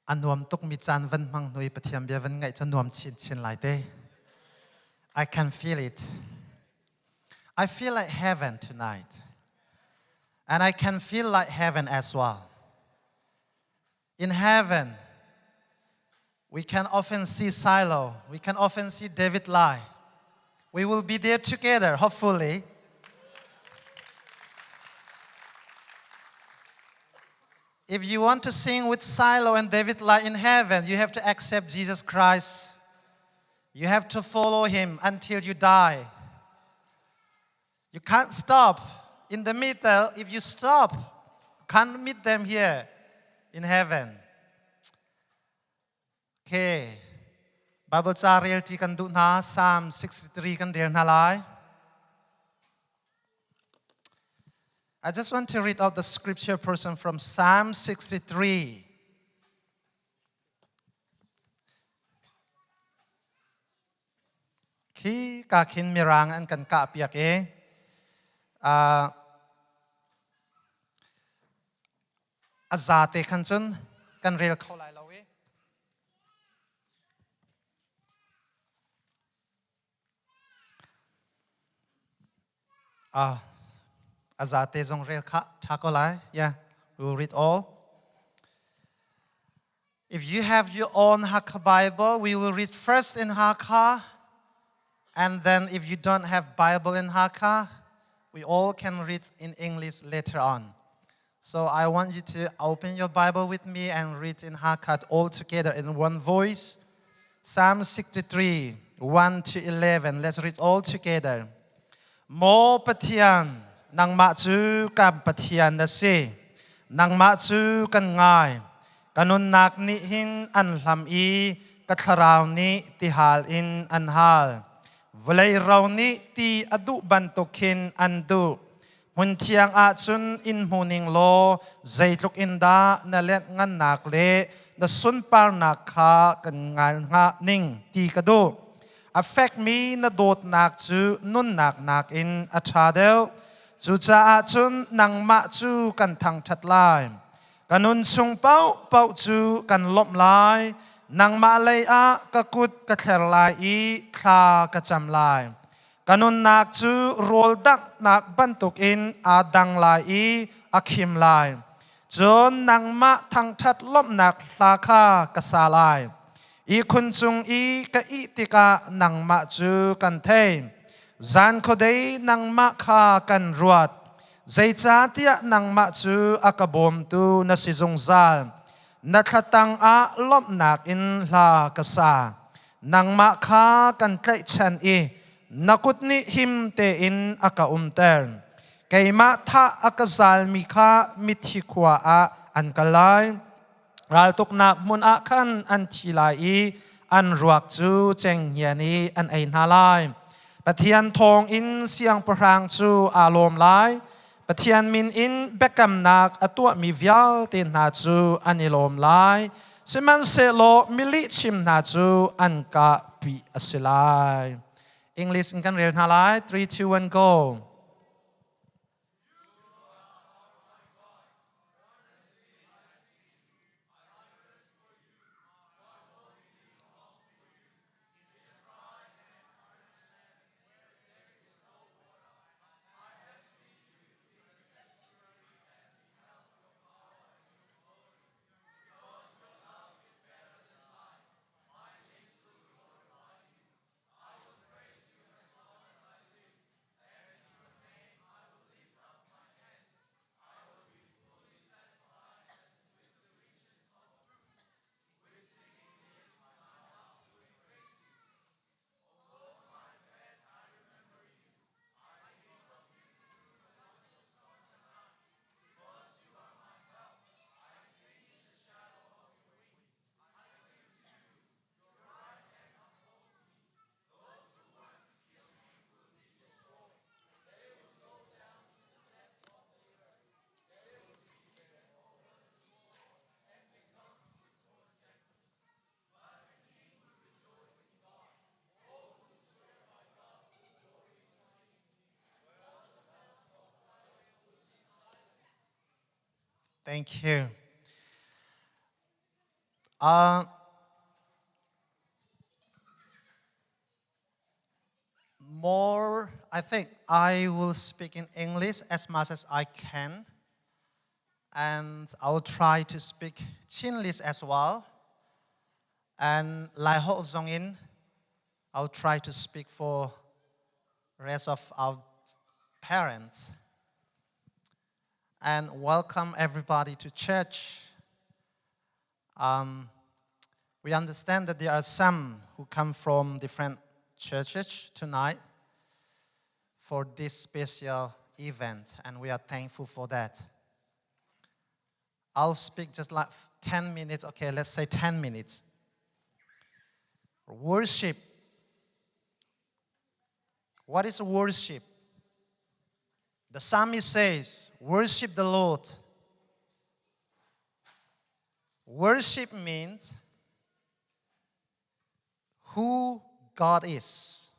Anuam tuk mi chan van mang nui pathiam bia van ngai cha nuam chin chin lai te. I can feel it. I feel like heaven tonight. And I can feel like heaven as well. In heaven, we can often see Silo. We can often see David Lai. We will be there together, hopefully. If you want to sing with Silo and David Lai in heaven, you have to accept Jesus Christ. You have to follow him until you die. You can't stop in the middle. If you stop, you can't meet them here in heaven. Okay. Bible cha real ti kan du na Psalm 63 kan der na lai. I just want to read out the scripture portion from Psalm 63. Khi ka khin mirang an kan ka piak e. Azate kan chun kan real kholai lo e. Azate zong real ka chakolai. Yeah, we'll read all. If you have your own Hakka Bible, we will read first in Hakka. And then if you don't have Bible in Hakka, we all can read in English later on. So I want you to open your Bible with me and read in Hakka all together in one voice. Psalm 63, 1 to 11. Let's read all together. Mo patian nang ma chu kam patian na si nang ma chu kan ngai kanun nak ni hin an hlam I katharau ni ti hal in an hal Vlei rau ni ti adu bantokin andu. Mun tiang a chun in muning lo zaitluk inda na let ngan nak le na sun par nak kha kan ngal nga ning ti kadu. Affect me na dot nak chu nun nak in a chadel. Chu cha a chun nang ma chu kan thang that lai. Kanun sung pau chu kan lop lai. Nang ma lay a kakut kather lai I kha kacham lai. Kanun nak chu rol dak nak bantuk in adang lai I akhim lai. Chon nang ma thang that lop nak la kha kasalai. I kun chung I ka itika nang ma chu kan thay. Zan kodei nang ma kha kan ruat. Zay cha tia nang ma chu akabom tu na sizong zal. Nakatang a lop nak in la kasa. Nang ma kha kan kay chan I. Nakut ni him te in aka umter. Kay ma tha akazal mi kha mithikwa a an kalay. Raltuk na mun a kan an tilai I. An ruak chu cheng yani an ay nalay. Pathian thong in siang parang chu alom lai. Pathian min in bekam nak atua mi vial tin na chu anilom lai. Siman se lo mili chim na chu an ka pi asilai. English in kan real na lai. 3, 2, 1, go. Thank you. Uh, I think I will speak in English as much as I can. And I will try to speak Chinese as well. And Lai Ho Zong In, I'll try to speak for rest of our parents. And welcome everybody to church. We understand that there are some who come from different churches tonight for this special event, and we are thankful for that. I'll speak just like 10 minutes. Okay, let's say 10 minutes. Worship. What is worship? The psalmist says, worship the Lord. Worship means who God is.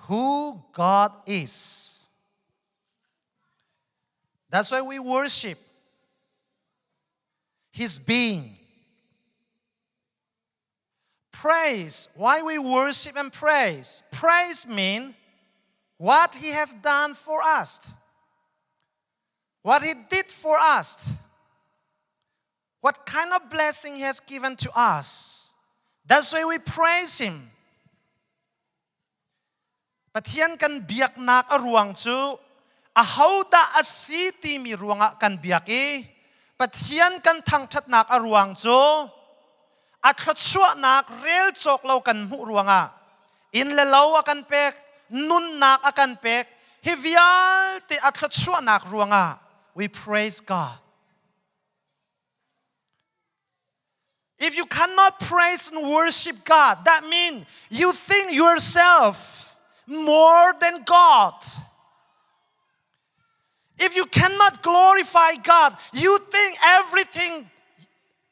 Who God is. That's why we worship His being. Praise. Why we worship and praise? Praise means what He has done for us. What He did for us. What kind of blessing He has given to us. That's why we praise Him. Pathian kan biak nak aruang chu ahauda asiti mi ruanga kan biaki. Pathian kan thangthat nak aruang chu athachua nak rel chok lo kan mu ruanga. In le lo akan pek nun nak akan pek hivial te athachua nak ruanga. We praise God. If you cannot praise and worship God, that means you think yourself more than God. If you cannot glorify God, you think everything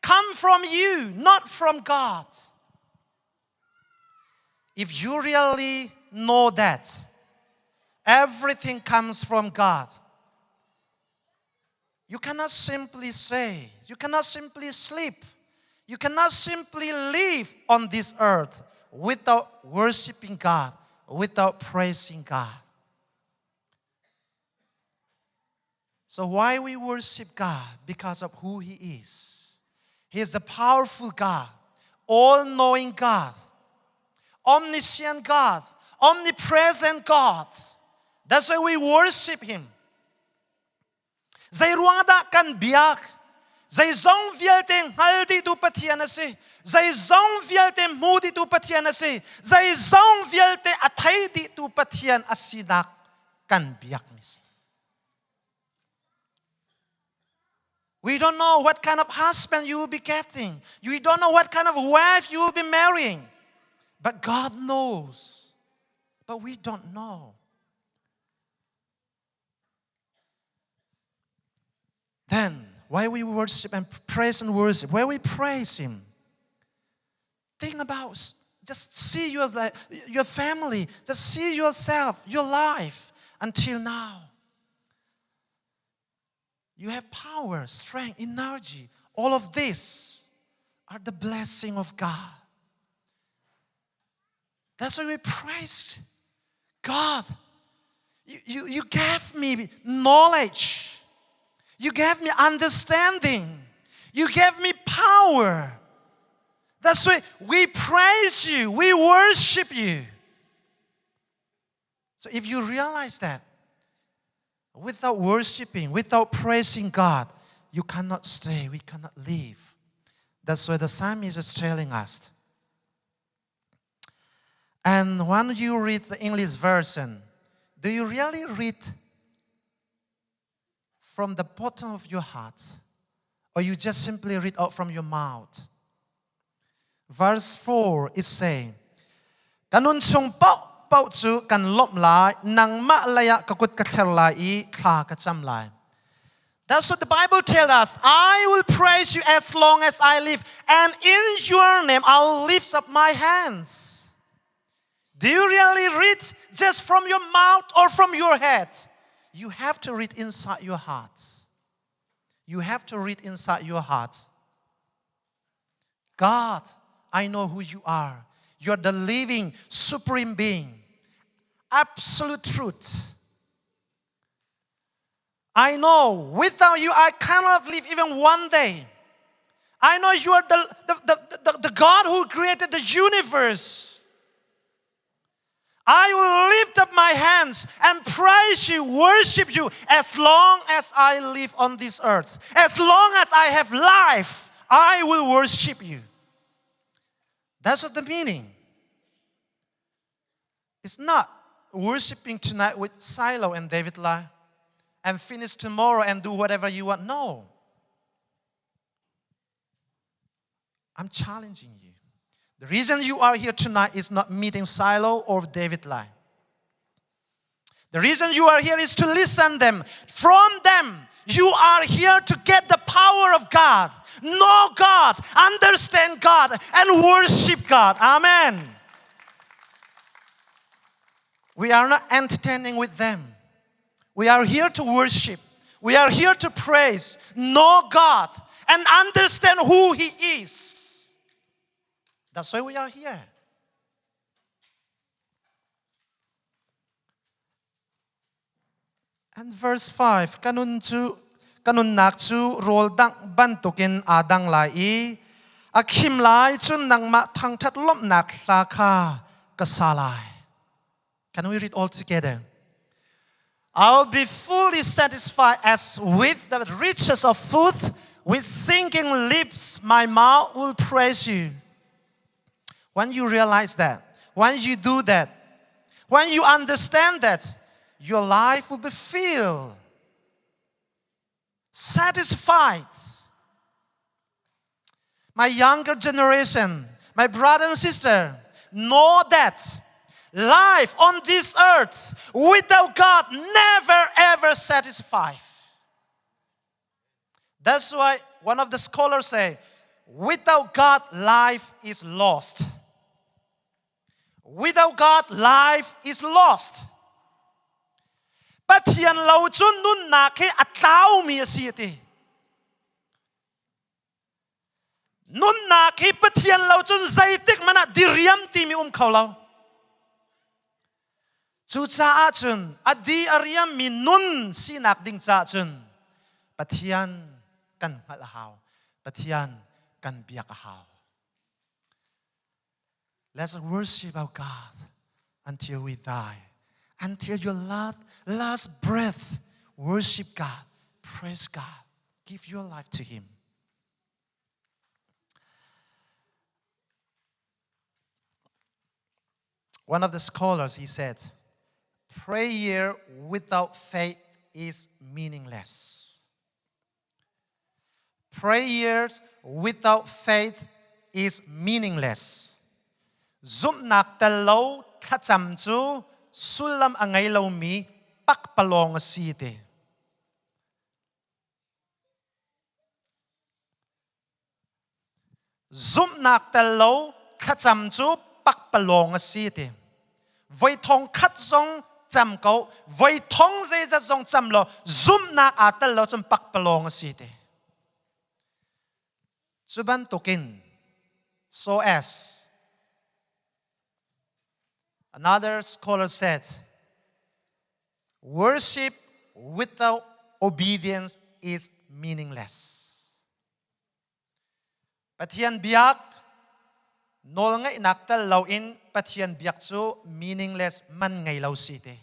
comes from you, not from God. If you really know that everything comes from God, you cannot simply say, you cannot simply sleep, you cannot simply live on this earth without worshiping God, without praising God. So why we worship God? Because of who He is. He is the powerful God, all-knowing God, omniscient God, omnipresent God. That's why we worship Him. Zay ruangda kan biak, zay zong vielteng haldi tu pathian ase, zay zong vielte mudi tu pathian ase, zay zong vielte athai di tu pathian asinak kan biak nisi. We don't know what kind of husband you will be getting. You don't know what kind of wife you will be marrying. But God knows. But we don't know. Then, why we worship and praise and worship? Why we praise Him? Think about, just see your family. Just see yourself, your life until now. You have power, strength, energy. All of this are the blessing of God. That's why we praise God. You gave me knowledge. You gave me understanding. You gave me power. That's why we praise You. We worship You. So if you realize that, without worshiping, without praising God, you cannot stay, we cannot live. That's why the psalmist is telling us. And when you read the English version, do you really read from the bottom of your heart? Or you just simply read out from your mouth? Verse 4 is saying, Kanun sung pao chu kan lop lai nang ma laya kakut kather lai I tha kacham lai. That's what the Bible tells us. I will praise You as long as I live, and in Your name I will lift up my hands. Do you really read just from your mouth or from your head? You have to read inside your heart. You have to read inside your heart. God, I know who you are. You are the living, supreme being. Absolute truth. I know without you I cannot live even one day. I know you are the God who created the universe. I will lift up my hands and praise you, worship you as long as I live on this earth. As long as I have life, I will worship you. That's what the meaning. It's not worshiping tonight with Silo and David Lai and finish tomorrow and do whatever you want. No. I'm challenging you. The reason you are here tonight is not meeting Silo or David Lai. The reason you are here is to listen them. From them, you are here to get the power of God. Know God, understand God, and worship God. Amen. We are not entertaining with them. We are here to worship. We are here to praise, know God, and understand who He is. That's why we are here. And verse 5, kanun nak chu rol dang bantukin adang lai akim lai chun nang ma thang that lom nak laka kasalai. Can we read all together? I'll be fully satisfied as with the riches of food, with singing lips my mouth will praise you. When you realize that, when you do that, when you understand that, your life will be filled, satisfied. My younger generation, my brother and sister, know that life on this earth without God never ever satisfies. That's why one of the scholars say, without God, life is lost. Without God, life is lost. Pathian lau chun nun na ke atau mi asiati. Nun na ke pathian lau chun zaitik mana diriam ti mi khau lau. Chu cha chun adi ariam mi nun sinak ding cha chun. Pathian kan malahau. Pathian kan biak hau. Let's worship our God until we die. Until your last breath, worship God, praise God, give your life to Him. One of the scholars, he said, prayer without faith is meaningless. Prayers without faith is meaningless. Zum nak talo kacham chu sulam angay lau mi pakpalong site. Zum nak talo kacham chu pakpalong site. Voi thong khat zong cham kau, voi thong zai za zong cham lo, zum nak atal lo chum pakpalong site. Suban tokin, so as. Another scholar said, worship without obedience is meaningless. Pathian biak, nol ngay naktal lau in, pathian biak chu meaningless man ngay lau site.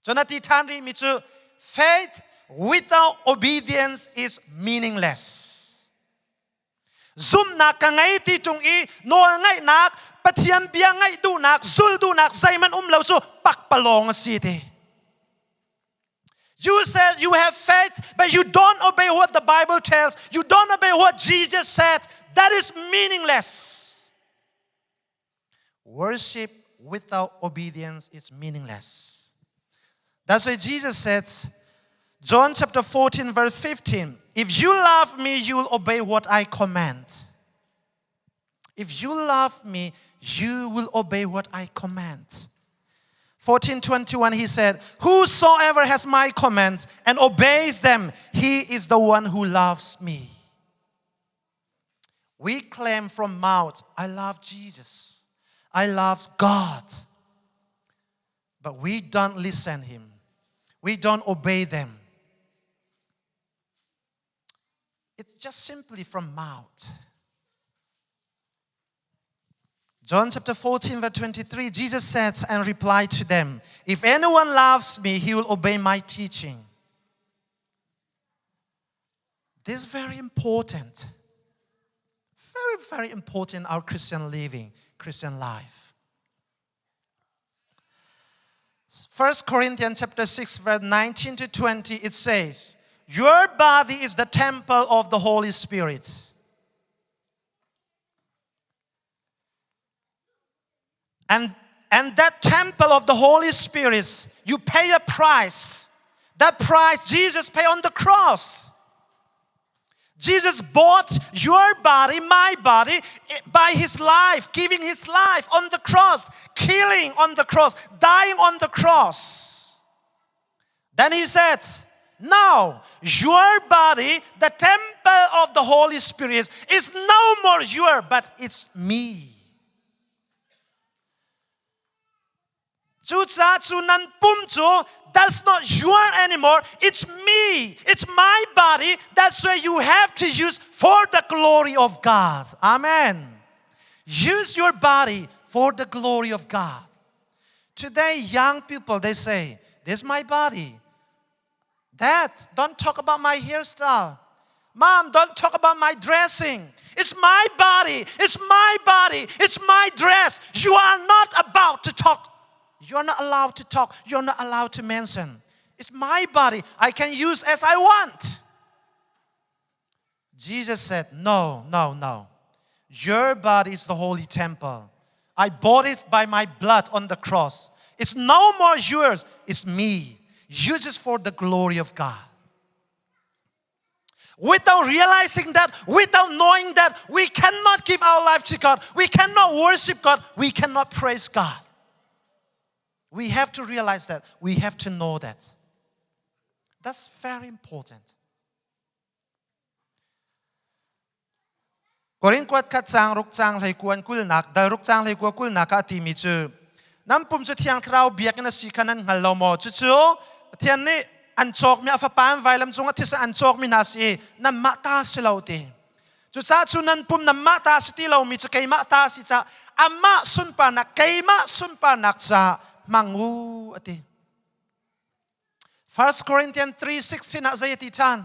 Jonati tanri mi chu, faith without obedience is meaningless. Zum nak ngay ti chung I, nol ngay nak, pathian biang ngay du nak, zul du nak, zayman lau chu pakpalong site. You said you have faith, but you don't obey what the Bible tells. You don't obey what Jesus said. That is meaningless. Worship without obedience is meaningless. That's why Jesus said, John chapter 14, verse 15, if you love me, you will obey what I command. If you love me, you will obey what I command. 14:21, he said, whosoever has my commands and obeys them, he is the one who loves me. We claim from mouth, I love Jesus. I love God. But we don't listen Him. We don't obey them. It's just simply from mouth. John chapter 14, verse 23, Jesus said and replied to them, if anyone loves me, he will obey my teaching. This is very important. Very, very important in our Christian living, Christian life. 1 Corinthians chapter 6, verse 19 to 20, it says, your body is the temple of the Holy Spirit. And that temple of the Holy Spirit, you pay a price. That price Jesus paid on the cross. Jesus bought your body, my body, by His life, giving His life on the cross, killing on the cross, dying on the cross. Then He said, now, your body, the temple of the Holy Spirit, is no more your, but it's me. That's not your anymore. It's me. It's my body. That's why you have to use for the glory of God. Amen. Use your body for the glory of God. Today, young people, they say, this is my body. Dad, don't talk about my hairstyle. Mom, don't talk about my dressing. It's my body. It's my body. It's my dress. You are not about to talk. You're not allowed to talk. You're not allowed to mention. It's my body. I can use as I want. Jesus said, no, no, no. Your body is the holy temple. I bought it by my blood on the cross. It's no more yours. It's me. Use it for the glory of God. Without realizing that, without knowing that, we cannot give our life to God. We cannot worship God. We cannot praise God. We have to realize that. We have to know that. That's very important. Korin kwat kat chang ruk chang lai kuan kul nak da ruk chang lai kwa kul nak ati mi chu nam pum chu thiang thrau biak na si khanan hal lo mo chu chu thian ni an chok mi afa pam vai lam chunga thisa an chok mi na si nam ma ta si lo ti chu cha chu nan pum nam ma ta si ti lo mi chu kai ma ta si cha amma sun pa nak kai ma sun pa nak cha mangu ati 1 Corinthians 3:16 na zayati tan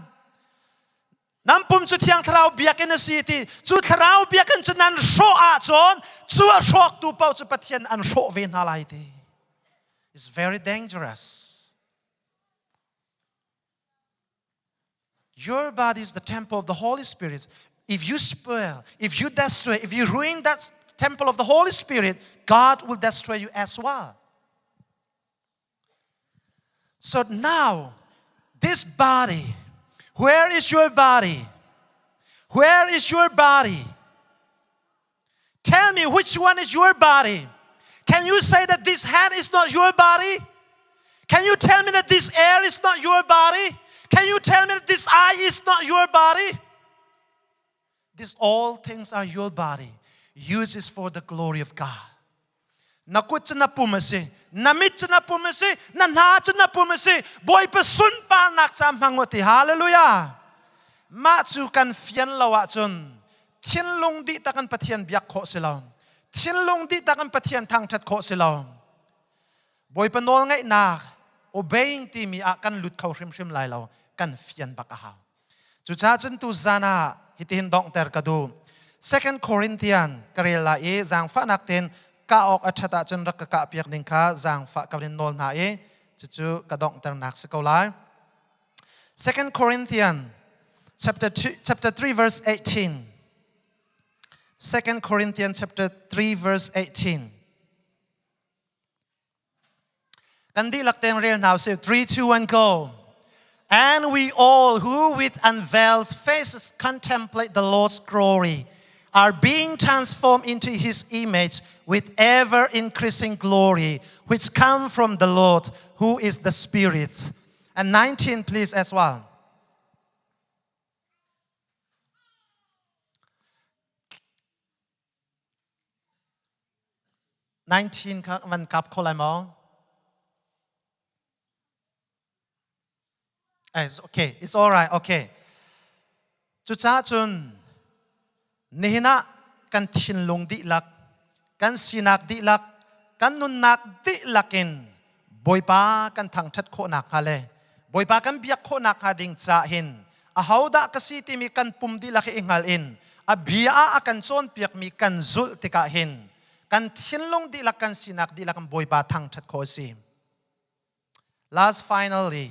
nam pum chu thiang thrau biak na si ti chu thrau biak an chu nan sho a chon chu a shok tu pau chu pathian an sho ve na lai ti. It's very dangerous. Your body is the temple of the Holy Spirit. If you spoil, if you destroy, if you ruin that temple of the Holy Spirit, God will destroy you as well. So now, this body, where is your body? Where is your body? Tell me which one is your body. Can you say that this hand is not your body? Can you tell me that this ear is not your body? Can you tell me that this eye is not your body? These all things are your body. Use this for the glory of God. Nakut na pumasi, namit na pumasi, nanhat na pumasi, boy pasun pa nak samhangwati. Hallelujah. Ma chu kan fian lawa chun. Thiên lung di ta kan pathian biak kho silaw. Thiên lung di ta kan pathian thangthat kho silaw. Boy panol ngai nak obeying ti mi a kan lut khau hrim lai law kan fian bakahaw. Chu cha chun tu zana hitin dong ter kadu. 2 Corinthians karela e zang fa nak ten ka ok athata chun rak ka piak ning kha zang fa kawin nol na e chu ka dong ter nak se kaulai. 2 Corinthians chapter 3 verse 18. 2 Corinthians chapter 3 verse 18. Kandi lakten real now say 3, 2, 1 go. And we all who with unveiled faces contemplate the Lord's glory are being transformed into His image with ever increasing glory, which come from the Lord, who is the Spirit. And 19, please, as well. 19ครับมันกลับคนละมองokay it's alright okay จุดจ้าจุนนี่นะกันทินลงดิลักกันสีนักดิลักกันนุนนักดิลักินบอยปากันทางชัดโคนักฮะเลยบอยปากันเบียกโคนักฮะดิ่งจ้าหินอาหาวดะกษีที่มีกันปุ่มดิลักอิงหัลอินอาเบียอากันโซนเปียกมีกันจุลติกาหินกันทินลงดิลักกันสีนักดิลักกันบอยปาทางชัดโคซี last finally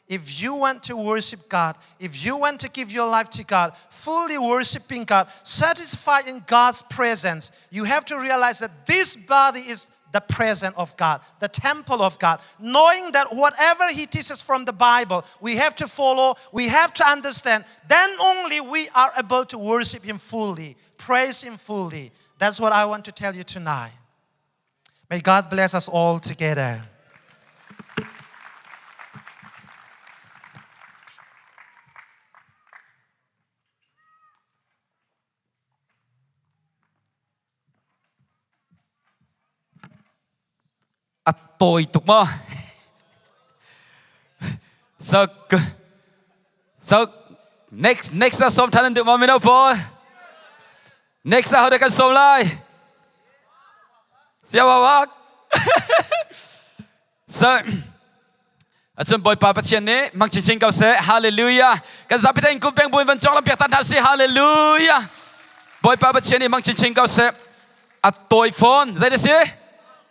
if you want to worship God, if you want to give your life to God, fully worshiping God, satisfied in God's presence, you have to realize that this body is the presence of God, the temple of God. Knowing that whatever He teaches from the Bible, we have to follow, we have to understand, then only we are able to worship Him fully, praise Him fully. That's what I want to tell you tonight. May God bless us all together. Tôi tục mơ. So next là xóm thanh được mà mình đâu po. Next là họ được cái xóm lại. Siapa bác? So Asun boy pa patien ni mang cicing kau se hallelujah. Kan zapita in kumpeng buin van chok lam piak tan hau se hallelujah. Boy pa patien ni mang cicing kau se atoi phone. Zai de se?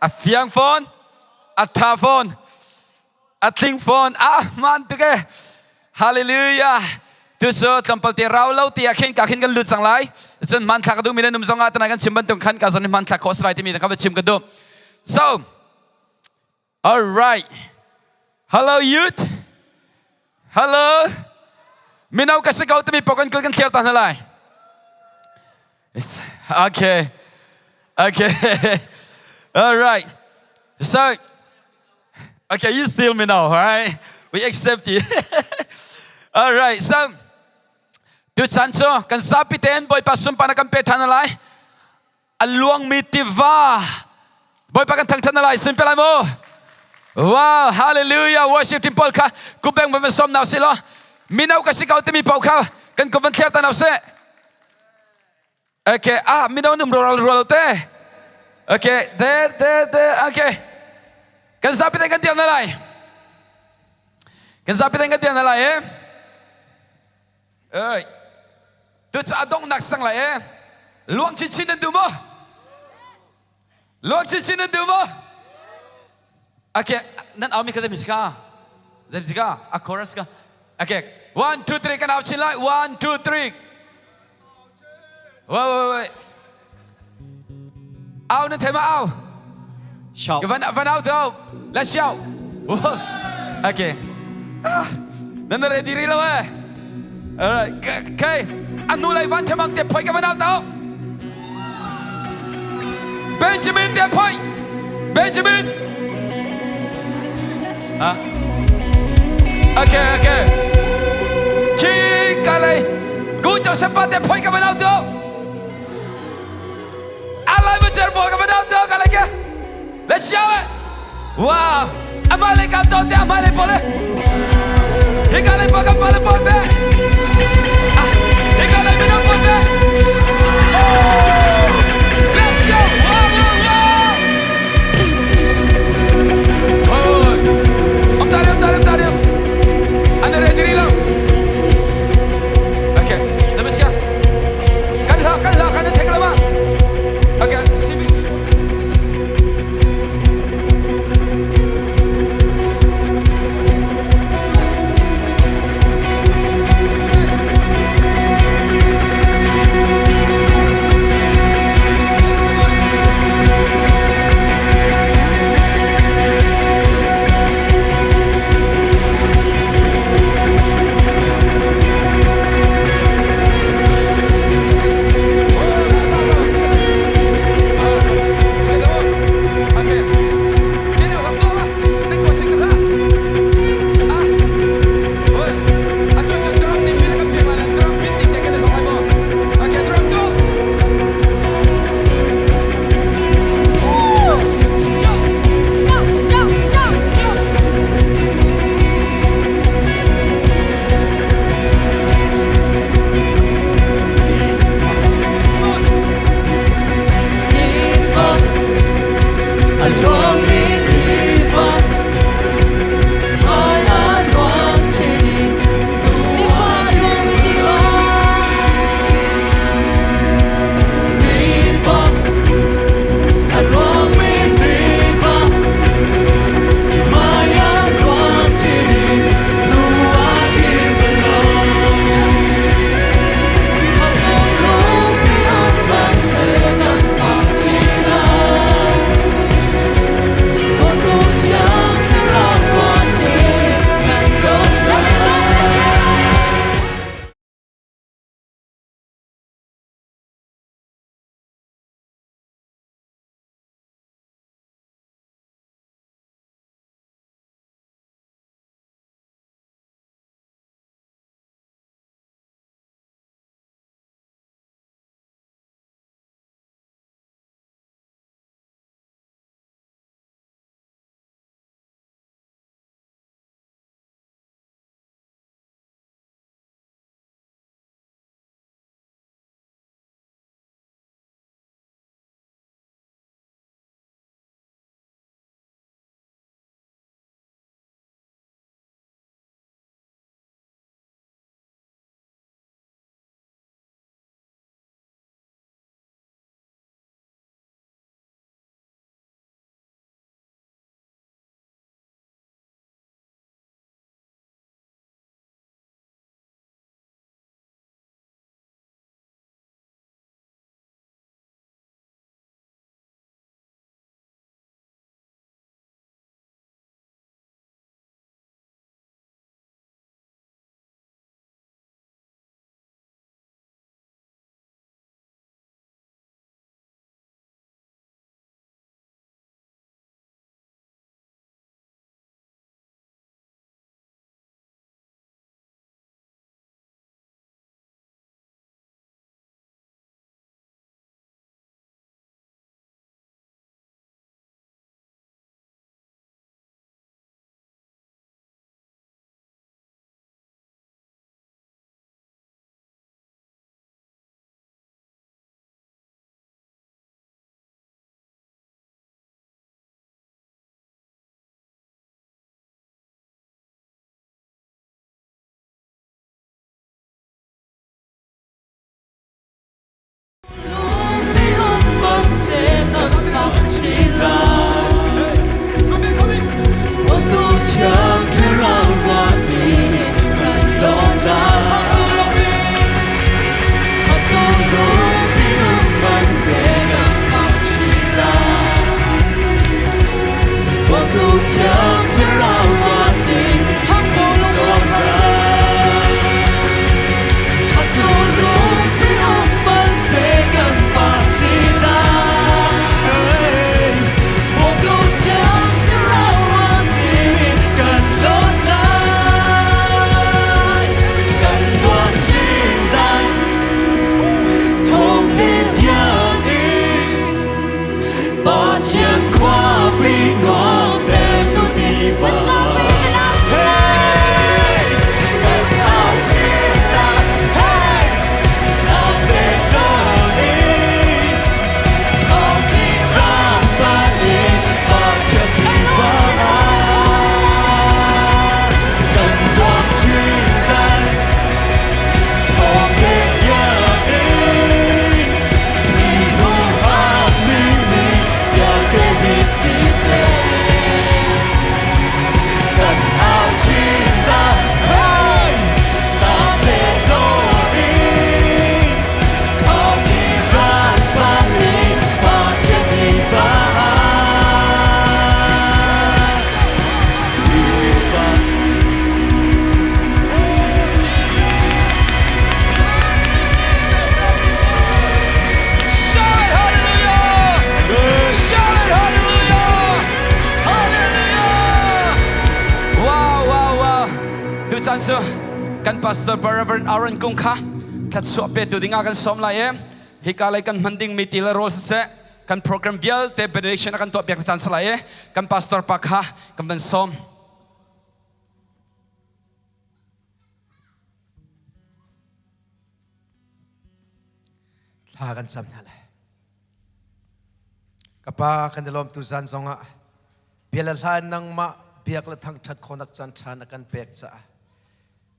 A fiang phone. A ta phone. A ting phone. Man tu ke. Hallelujah. Tu so tampal ti rau lau ti akin ka kin kan lut sang lai. Asun man thak du mina num song atana kan chimban tum khan ka son man thak khos lai ti mi ka ba chim ka du. So all right. Hello youth. Hello. Minaw kasi kau tumi pokon kul kan clear tan halai. Okay. Okay. All right. So okay, you still me now, all right? We accept you. All right. So tu sanso kan sapiten boy pasum panakan petan halai. Aluang mitiva. Boy pakan tang tan halai simpelai mo. Wow, hallelujah, worship team polka. Kubeng memesom now silo. Minaw kasi kau temi pau ka. Kan ko ban clear tan now se. Okay, minaw num roll te. Okay, there, okay. Kan sabi tayo gantian na lai. Kan sabi tayo gantian na lai, eh. Alright. Tu sa adong naksang lai, eh. Luang cicin na dumo. Luang cicin na dumo. Okay, nan aw mi ka musika. Musika, a chorus ka. Okay, 1, 2, 3 kan aw chin lai. 1, 2, 3. Wait. Aw nan tema aw. Shout. Van out out. Let's shout. Okay. Nan ready rin law eh. Alright, okay. Anu lai van temang te poi ka van out out. Benjamin te poi. Benjamin. Okay. Ki kalai. Gu cho sempat te poi ka van out out. Alai becer bo ka van out out kalai ke. Let's show it. Wow. Amale kanto te amale pole. Hikale paga pole pole. Hikale minum pole. Let's show. Wow. Oh. Tarim. Anda ready rin lang. Okay. Labas ka. Kanla. Kan teka lama. Okay. kan pastor Reverend Aaron Cung kha that so pe tu dinga kan som lai em hi ka lai kan manding mi tila role se kan program bial te benediction kan to pek chan salai kan pastor pakha kan ban som thà kan sam na le kapa kan delom tu zan zonga bial hlan nang ma biak la thang that khonak chan than kan pek cha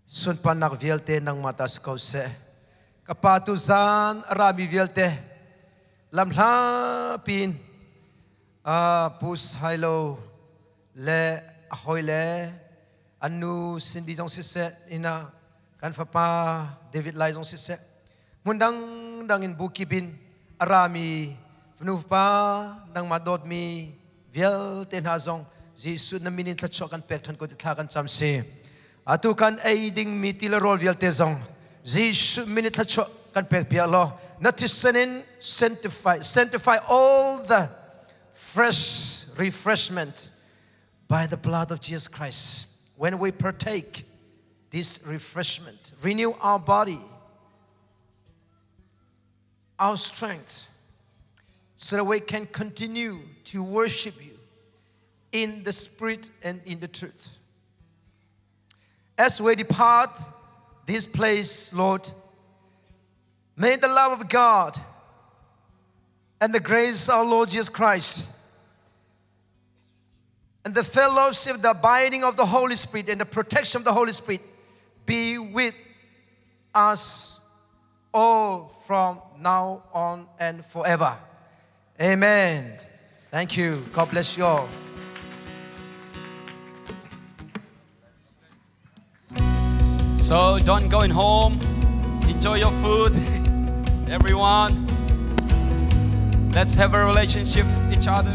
sun panak vielte nang mata sko se kapa tu zan rami vielte lam hla pin pus hailo le ahoi le anu sindi jong se ina kan fa pa David lai jong se mundang dangin bukibin arami vnuv pa nang madot mi viel ten hazong jisu na minin tla chokan pek than ko tla kan cham se atu kan aiding mi tilarol viel te zong jisu minin tla chok kan pek pia lo natisenin sanctify all the fresh refreshment by the blood of Jesus Christ. When we partake this refreshment, renew our body, our strength, so that we can continue to worship you in the spirit and in the truth. As we depart this place, Lord, may the love of God and the grace of our Lord Jesus Christ and the fellowship, the abiding of the Holy Spirit and the protection of the Holy Spirit be with us all from now on and forever. Amen. Thank you. God bless you all. So don't go in home. Enjoy your food. Everyone. Let's have a relationship with each other.